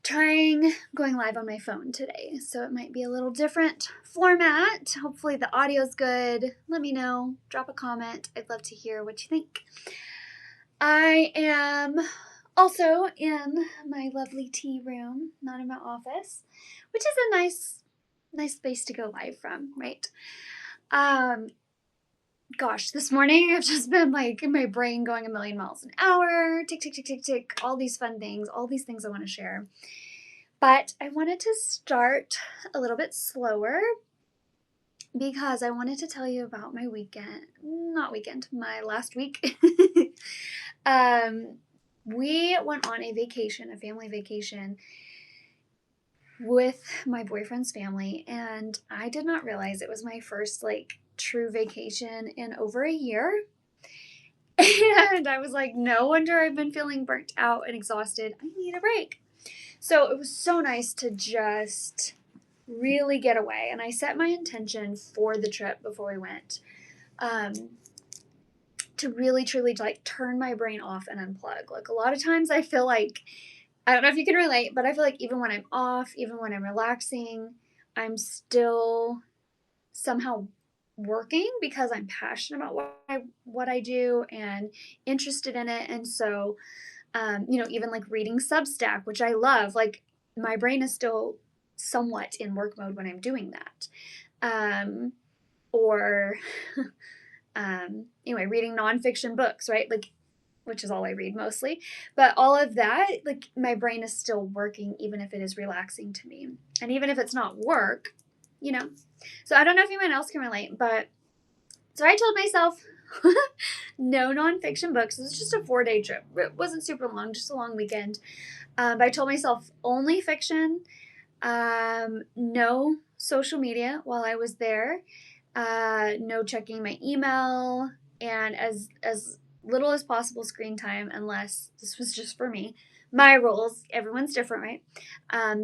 trying going live on my phone today, so it might be a little different format. Hopefully the audio's good. Let me know. Drop a comment. I'd love to hear what you think. I am also in my lovely tea room, not in my office, which is a nice space to go live from, right? Gosh, this morning I've just been like in my brain going a million miles an hour, tick, tick, tick, tick, tick, all these fun things, all these things I want to share. But I wanted to start a little bit slower because I wanted to tell you about my my last week. We went on a vacation, a family vacation with my boyfriend's family, and I did not realize it was my first true vacation in over a year. And I was like, no wonder I've been feeling burnt out and exhausted. I need a break. So it was so nice to just really get away. And I set my intention for the trip before we went to really, truly turn my brain off and unplug. Like a lot of times I feel like, I don't know if you can relate, but I feel like even when I'm off, even when I'm relaxing, I'm still somehow working because I'm passionate about what I do and interested in it. And so, even like reading Substack, which I love, like my brain is still somewhat in work mode when I'm doing that. Or anyway, reading nonfiction books, right? Like, which is all I read mostly, but all of that, like my brain is still working, even if it is relaxing to me. And even if it's not work, so I don't know if anyone else can relate, but so I told myself no nonfiction books. It was just a 4-day trip. It wasn't super long, just a long weekend. But I told myself only fiction, no social media while I was there, no checking my email, and as little as possible screen time, unless this was just for me. My rules, everyone's different, right?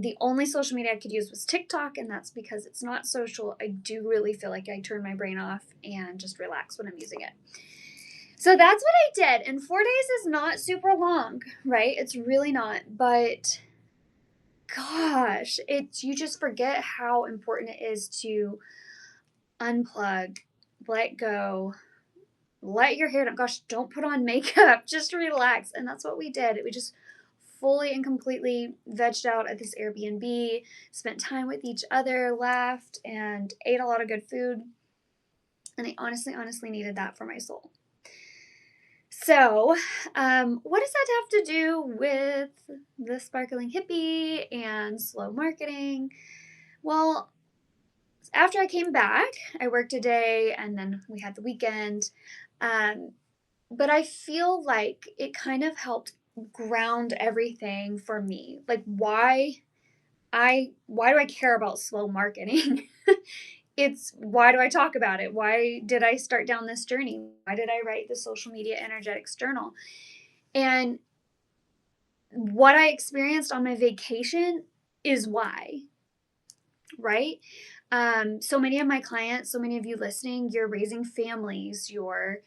The only social media I could use was TikTok, and that's because it's not social. I do really feel like I turn my brain off and just relax when I'm using it. So that's what I did, and 4 days is not super long, right? It's really not, but gosh, you just forget how important it is to unplug, let go, let your hair down. Gosh, don't put on makeup, just relax. And that's what we did. We just fully and completely vegged out at this Airbnb, spent time with each other, laughed, and ate a lot of good food. And I honestly needed that for my soul. So, what does that have to do with the sparkling hippie and slow marketing? Well, after I came back, I worked a day and then we had the weekend. But I feel like it kind of helped ground everything for me. Like why do I care about slow marketing? It's why do I talk about it? Why did I start down this journey? Why did I write the social media energetics journal? And what I experienced on my vacation is why, right? So many of my clients, so many of you listening, you're raising families, you're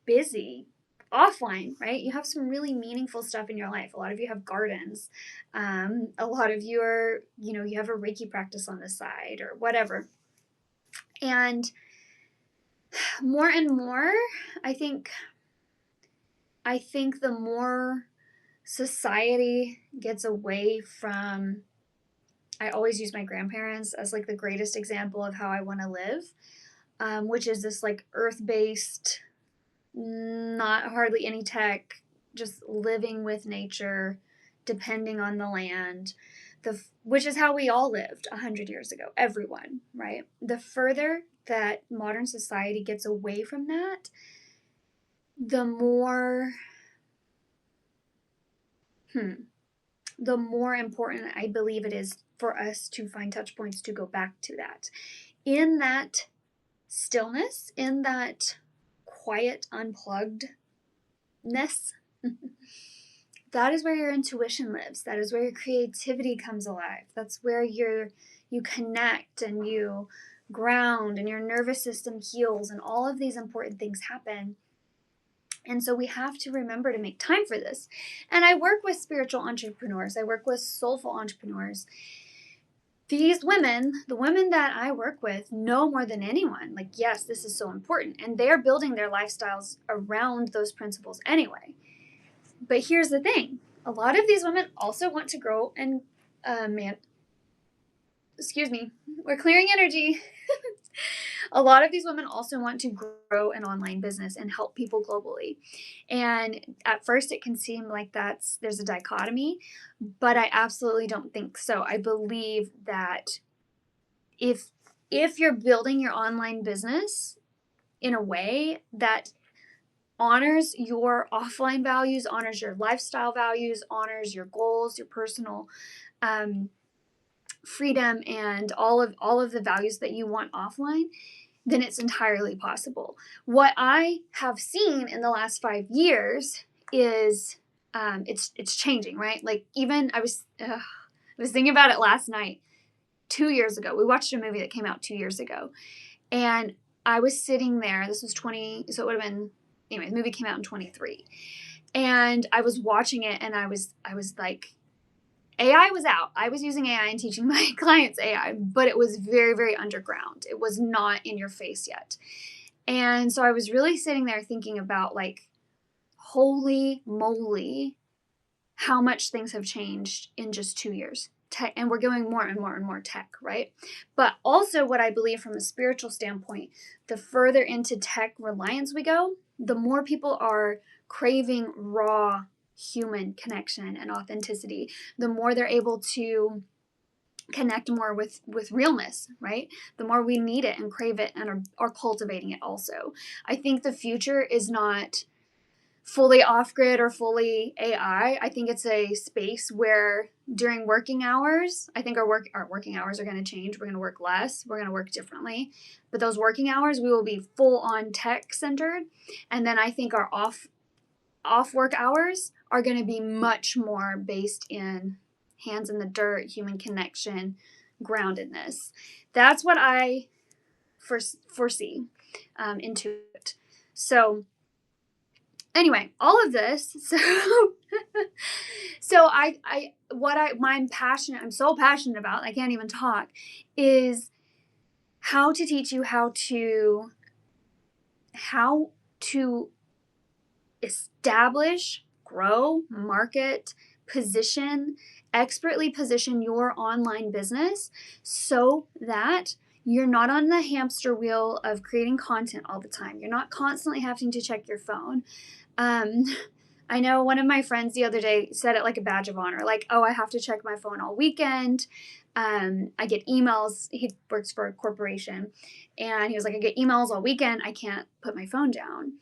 busy offline, right? You have some really meaningful stuff in your life. A lot of you have gardens. A lot of you are, you have a Reiki practice on the side or whatever. And more and more, I think the more society gets away from, I always use my grandparents as like the greatest example of how I want to live, which is this like earth-based, not hardly any tech, just living with nature, depending on the land, which is how we all lived 100 years ago, everyone, right? The further that modern society gets away from that, the more important I believe it is for us to find touch points to go back to that. In that stillness, in that quiet unpluggedness, that is where your intuition lives. That is where your creativity comes alive. That's where you connect and you ground and your nervous system heals and all of these important things happen. And so we have to remember to make time for this. And I work with spiritual entrepreneurs. I work with soulful entrepreneurs. These women, the women that I work with, know more than anyone, like, yes, this is so important. And they're building their lifestyles around those principles anyway. But here's the thing. A lot of these women also want to grow and, excuse me, we're clearing energy. A lot of these women also want to grow an online business and help people globally. And at first it can seem like there's a dichotomy, but I absolutely don't think so. I believe that if you're building your online business in a way that honors your offline values, honors your lifestyle values, honors your goals, your personal freedom, and all of the values that you want offline, then it's entirely possible. What I have seen in the last 5 years is it's changing, right? Like, even I was thinking about it last night. 2 years ago, we watched a movie that came out 2 years ago, and I was sitting there. This was 20, so it would have been, anyway, the movie came out in 23, and I was watching it, and I was like, AI was out. I was using AI and teaching my clients AI, but it was very, very underground. It was not in your face yet. And so I was really sitting there thinking about, like, holy moly, how much things have changed in just 2 years. Tech, and we're going more and more and more tech, right? But also, what I believe from a spiritual standpoint, the further into tech reliance we go, the more people are craving raw human connection and authenticity, the more they're able to connect more with realness, right? The more we need it and crave it and are cultivating it also. I think the future is not fully off-grid or fully AI. I think it's a space where during working hours, I think our working hours are going to change. We're going to work less. We're going to work differently. But those working hours, we will be full on tech centered. And then I think our off work hours are going to be much more based in hands in the dirt, human connection, groundedness. That's what I foresee into it. So anyway, all of this, so I'm so passionate about, I can't even talk, is how to teach you how to establish, grow, market, expertly position your online business so that you're not on the hamster wheel of creating content all the time. You're not constantly having to check your phone. I know one of my friends the other day said it like a badge of honor, like, oh, I have to check my phone all weekend. I get emails. He works for a corporation, and he was like, I get emails all weekend. I can't put my phone down.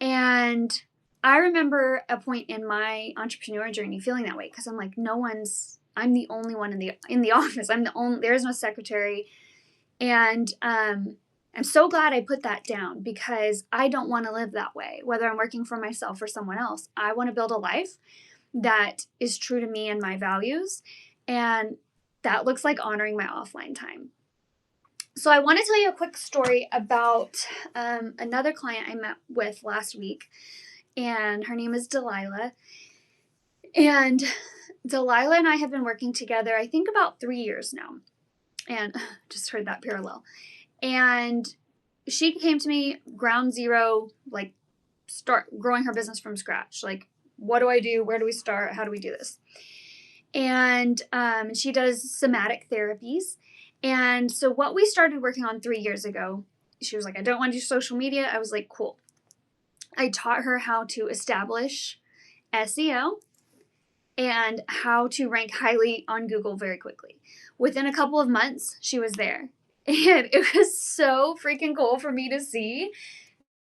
And I remember a point in my entrepreneur journey feeling that way, because I'm like, I'm the only one in the office. There's no secretary. And I'm so glad I put that down, because I don't want to live that way, whether I'm working for myself or someone else. I want to build a life that is true to me and my values. And that looks like honoring my offline time. So I want to tell you a quick story about another client I met with last week, and her name is Delilah. And Delilah and I have been working together, I think, about 3 years now. And just heard that parallel. And she came to me ground zero, like, start growing her business from scratch. Like, what do I do? Where do we start? How do we do this? And she does somatic therapies. And so what we started working on 3 years ago, she was like, I don't want to do social media. I was like, cool. I taught her how to establish SEO and how to rank highly on Google very quickly. Within a couple of months, she was there. And it was so freaking cool for me to see,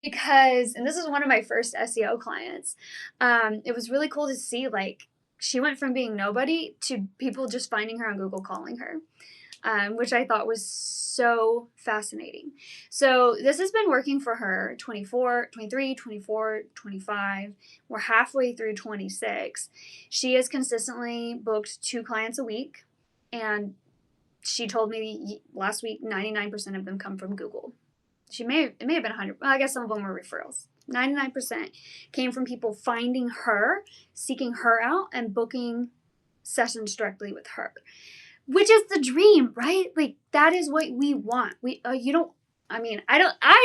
because, and this is one of my first SEO clients, it was really cool to see, like, she went from being nobody to people just finding her on Google, calling her, which I thought was so fascinating. So this has been working for her 24, 23, 24, 25. We're halfway through 26. She has consistently booked 2 clients a week, and she told me last week 99% of them come from Google. It may have been 100. Well, I guess some of them were referrals. 99% came from people finding her, seeking her out, and booking sessions directly with her, which is the dream, right? Like, that is what we want. I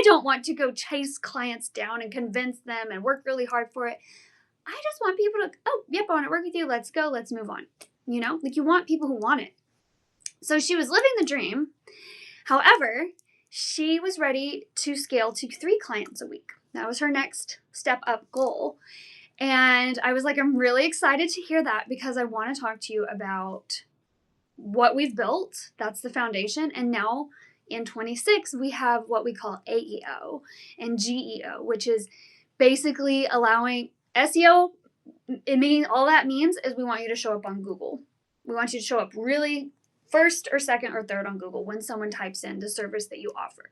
don't want to go chase clients down and convince them and work really hard for it. I just want people to, oh, yep, I want to work with you. Let's go. Let's move on. Like, you want people who want it. So she was living the dream. However, she was ready to scale to 3 clients a week. That was her next step up goal. And I was like, I'm really excited to hear that, because I want to talk to you about what we've built. That's the foundation. And now in 26, we have what we call AEO and GEO, which is basically allowing SEO. All that means is we want you to show up on Google. We want you to show up really first or second or third on Google when someone types in the service that you offer.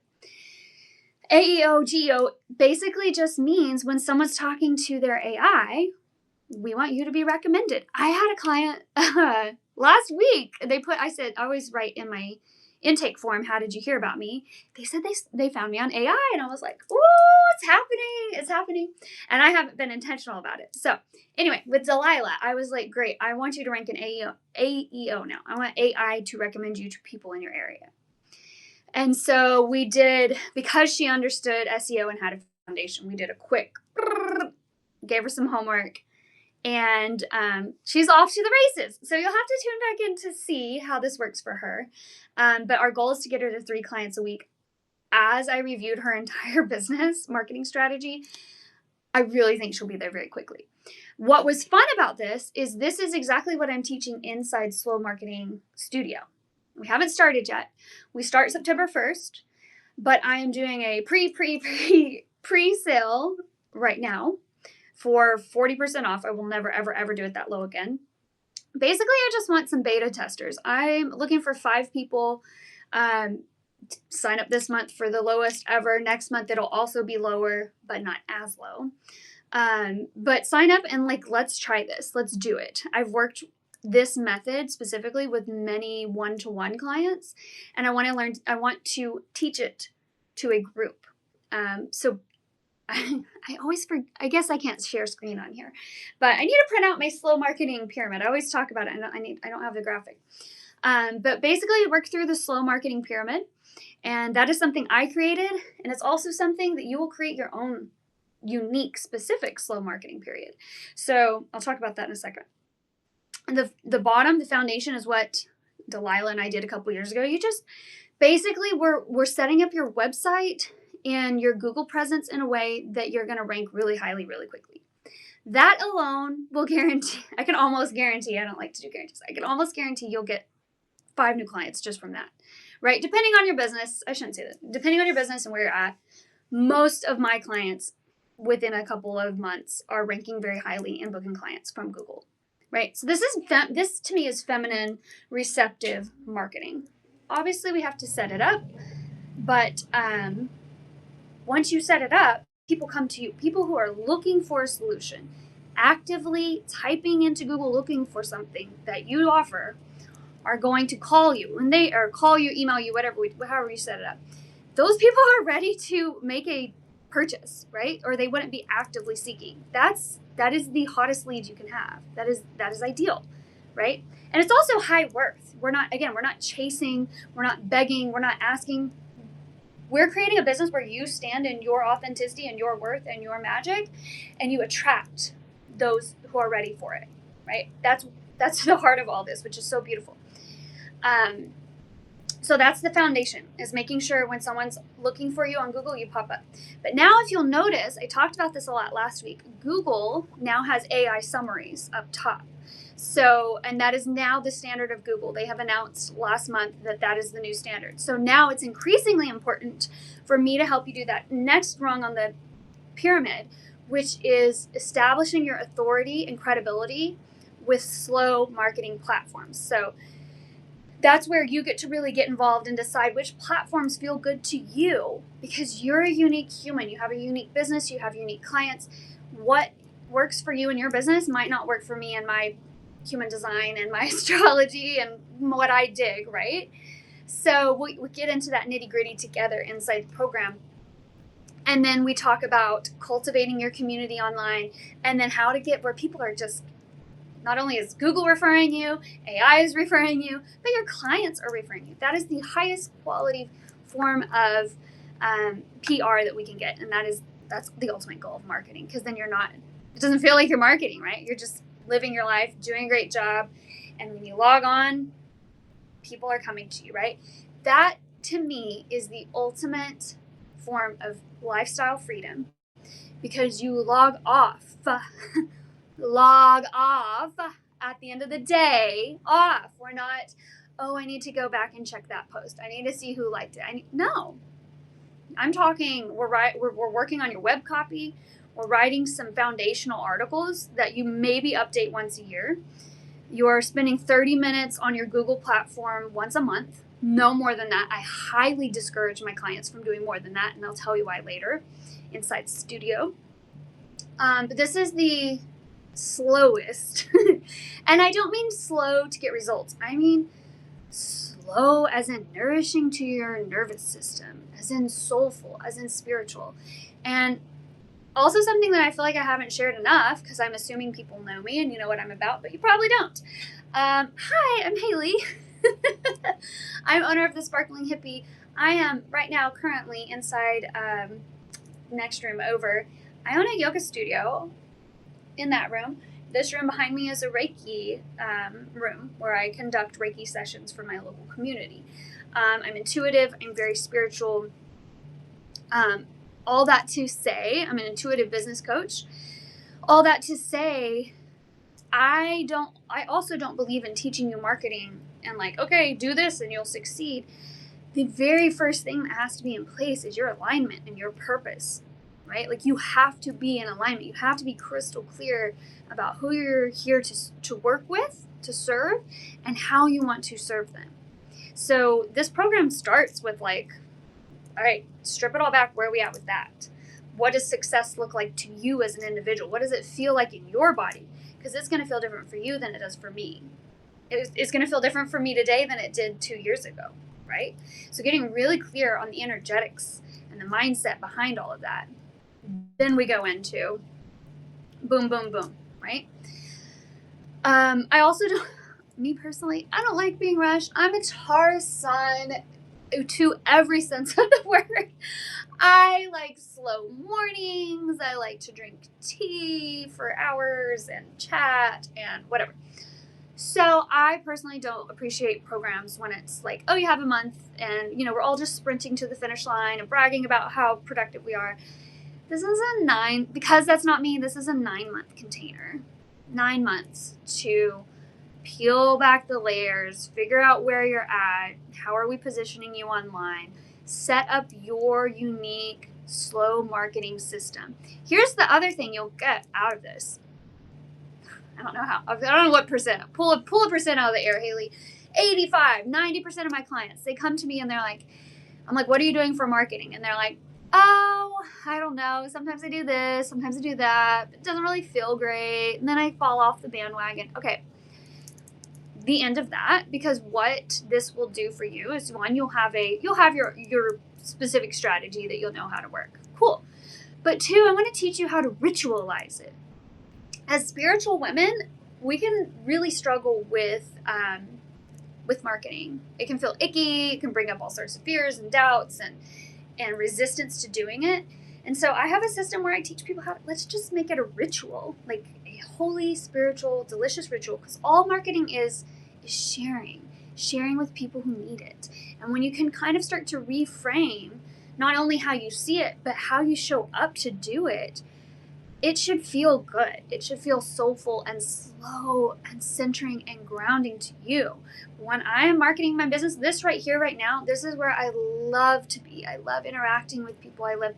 AEO, GEO basically just means when someone's talking to their AI, we want you to be recommended. I had a client last week. I said, I always write in my intake form, how did you hear about me? They said they found me on AI, and I was like, oh, it's happening. And I haven't been intentional about it. So anyway, with Delilah, I was like, great, I want you to rank an AEO now. I want AI to recommend you to people in your area. And so we did, because she understood SEO and had a foundation, we did a quick, gave her some homework, and she's off to the races. So you'll have to tune back in to see how this works for her. But our goal is to get her to 3 clients a week. As I reviewed her entire business marketing strategy, I really think she'll be there very quickly. What was fun about this is exactly what I'm teaching inside Slow Marketing Studio. We haven't started yet. We start September 1st, but I am doing a pre-sale right now for 40% off. I will never, ever, ever do it that low again. Basically, I just want some beta testers. I'm looking for 5 people. Sign up this month for the lowest ever. Next month, it'll also be lower, but not as low. But sign up and let's try this. Let's do it. I've worked this method specifically with many one-to-one clients, and I want to teach it to a group. So I always forget, I guess I can't share screen on here, but I need to print out my slow marketing pyramid. I always talk about it, and I don't have the graphic. But basically work through the slow marketing pyramid, and that is something I created, and it's also something that you will create your own unique, specific slow marketing period. So I'll talk about that in a second. And the bottom, the foundation, is what Delilah and I did a couple years ago. You just basically we're setting up your website and your Google presence in a way that you're going to rank really highly, really quickly. That alone will guarantee, I can almost guarantee, I don't like to do guarantees, I can almost guarantee you'll get 5 new clients just from that, right? Depending on your business, I shouldn't say that, depending on your business and where you're at, most of my clients within a couple of months are ranking very highly and booking clients from Google, right? So this to me is feminine, receptive marketing. Obviously, we have to set it up, but once you set it up, people come to you. People who are looking for a solution, actively typing into Google looking for something that you offer, are going to call you, call you, email you, however you set it up. Those people are ready to make a purchase, right? Or they wouldn't be actively seeking. That is the hottest lead you can have. That is ideal, right? And it's also high worth. We're not chasing, we're not begging, we're not asking. We're creating a business where you stand in your authenticity and your worth and your magic, and you attract those who are ready for it, right? That's the heart of all this, which is so beautiful. So that's the foundation, is making sure when someone's looking for you on Google, you pop up. But now, if you'll notice, I talked about this a lot last week, Google now has AI summaries up top. So, and that is now the standard of Google. They have announced last month that is the new standard. So now it's increasingly important for me to help you do that next rung on the pyramid, which is establishing your authority and credibility with slow marketing platforms. So that's where you get to really get involved and decide which platforms feel good to you, because you're a unique human. You have a unique business. You have unique clients. What works for you in your business might not work for me and my human design and my astrology and what I dig, right? So we get into that nitty gritty together inside the program. And then we talk about cultivating your community online, and then how to get where people are just, not only is Google referring you, AI is referring you, but your clients are referring you. That is the highest quality form of PR that we can get. And that's the ultimate goal of marketing, because then it doesn't feel like you're marketing, right? You're just living your life, doing a great job. And when you log on, people are coming to you, right? That, to me, is the ultimate form of lifestyle freedom, because you log off at the end of the day. We're not, oh, I need to go back and check that post, I need to see who liked it. No, I'm talking, we're working on your web copy, we're writing some foundational articles that you maybe update once a year. You're spending 30 minutes on your Google platform once a month, no more than that. I highly discourage my clients from doing more than that, and I'll tell you why later inside studio. But this is the slowest. And I don't mean slow to get results. I mean slow as in nourishing to your nervous system, as in soulful, as in spiritual. And also something that I feel like I haven't shared enough, because I'm assuming people know me and you know what I'm about, but you probably don't. Hi, I'm Haley. I'm owner of the Sparkling Hippie. I am right now currently inside, next room over, I own a yoga studio. In that room, this room behind me is a Reiki room where I conduct Reiki sessions for my local community. I'm intuitive, I'm very spiritual. All that to say, I'm an intuitive business coach. All that to say, I also don't believe in teaching you marketing and like, okay, do this and you'll succeed. The very first thing that has to be in place is your alignment and your purpose, right? Like, you have to be in alignment. You have to be crystal clear about who you're here to work with, to serve, and how you want to serve them. So this program starts with like, all right, strip it all back. Where are we at with that? What does success look like to you as an individual? What does it feel like in your body? Because it's going to feel different for you than it does for me. It's going to feel different for me today than it did 2 years ago, right? So getting really clear on the energetics and the mindset behind all of that. Then we go into boom, boom, boom, right? I also don't, me personally, I don't like being rushed. I'm a Taurus sun to every sense of the word. I like slow mornings. I like to drink tea for hours and chat and whatever. So I personally don't appreciate programs when it's like, oh, you have a month and, we're all just sprinting to the finish line and bragging about how productive we are. This is because that's not me, this is a 9-month container. 9 months to peel back the layers, figure out where you're at, how are we positioning you online, set up your unique slow marketing system. Here's the other thing you'll get out of this. I don't know what percent. Pull a percent out of the air, Haley. 85, 90% of my clients, they come to me and they're like, I'm like, what are you doing for marketing? And they're like, oh, I don't know. Sometimes I do this, sometimes I do that. It doesn't really feel great. And then I fall off the bandwagon. Okay. The end of that, because what this will do for you is, one, you'll have your specific strategy that you'll know how to work. Cool. But 2, I want to teach you how to ritualize it. As spiritual women, we can really struggle with marketing. It can feel icky. It can bring up all sorts of fears and doubts and resistance to doing it. And so I have a system where I teach people let's just make it a ritual, like a holy, spiritual, delicious ritual, because all marketing is sharing with people who need it. And when you can kind of start to reframe not only how you see it, but how you show up to do it, it should feel good. It should feel soulful and slow and centering and grounding to you. When I am marketing my business, this right here, right now, this is where I love to be. I love interacting with people. I love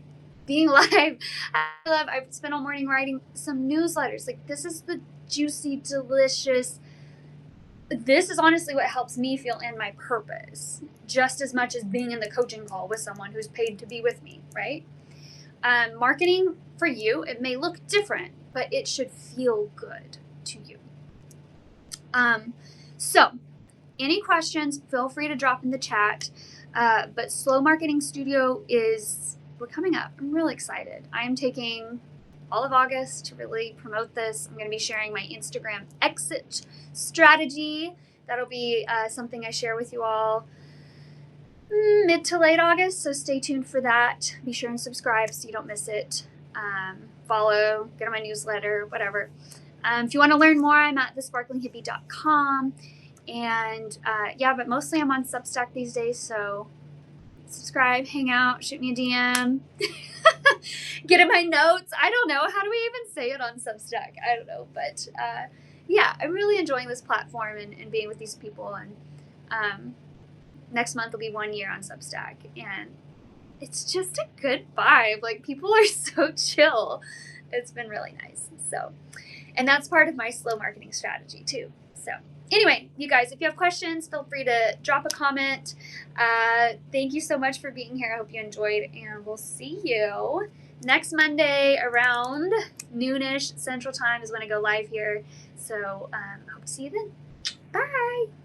being live. I've spent all morning writing some newsletters. Like, this is the juicy, delicious. This is honestly what helps me feel in my purpose, just as much as being in the coaching call with someone who's paid to be with me, right? Marketing for you, it may look different, but it should feel good to you. So any questions, feel free to drop in the chat. But Slow Marketing Studio is we're coming up. I'm really excited. I am taking all of August to really promote this. I'm going to be sharing my Instagram exit strategy. That'll be something I share with you all mid to late August, so stay tuned for that. Be sure and subscribe so you don't miss it. Follow, get on my newsletter, whatever. If you want to learn more, I'm at thesparklinghippie.com. And but mostly I'm on Substack these days, so subscribe, hang out, shoot me a DM, get in my notes. I don't know. How do we even say it on Substack? I don't know. But I'm really enjoying this platform and being with these people. And next month will be 1 year on Substack. And it's just a good vibe. Like, people are so chill. It's been really nice. So, and that's part of my slow marketing strategy too. So anyway, you guys, if you have questions, feel free to drop a comment. Thank you so much for being here. I hope you enjoyed, and we'll see you next Monday around noonish Central Time is when I go live here. So hope to see you then. Bye.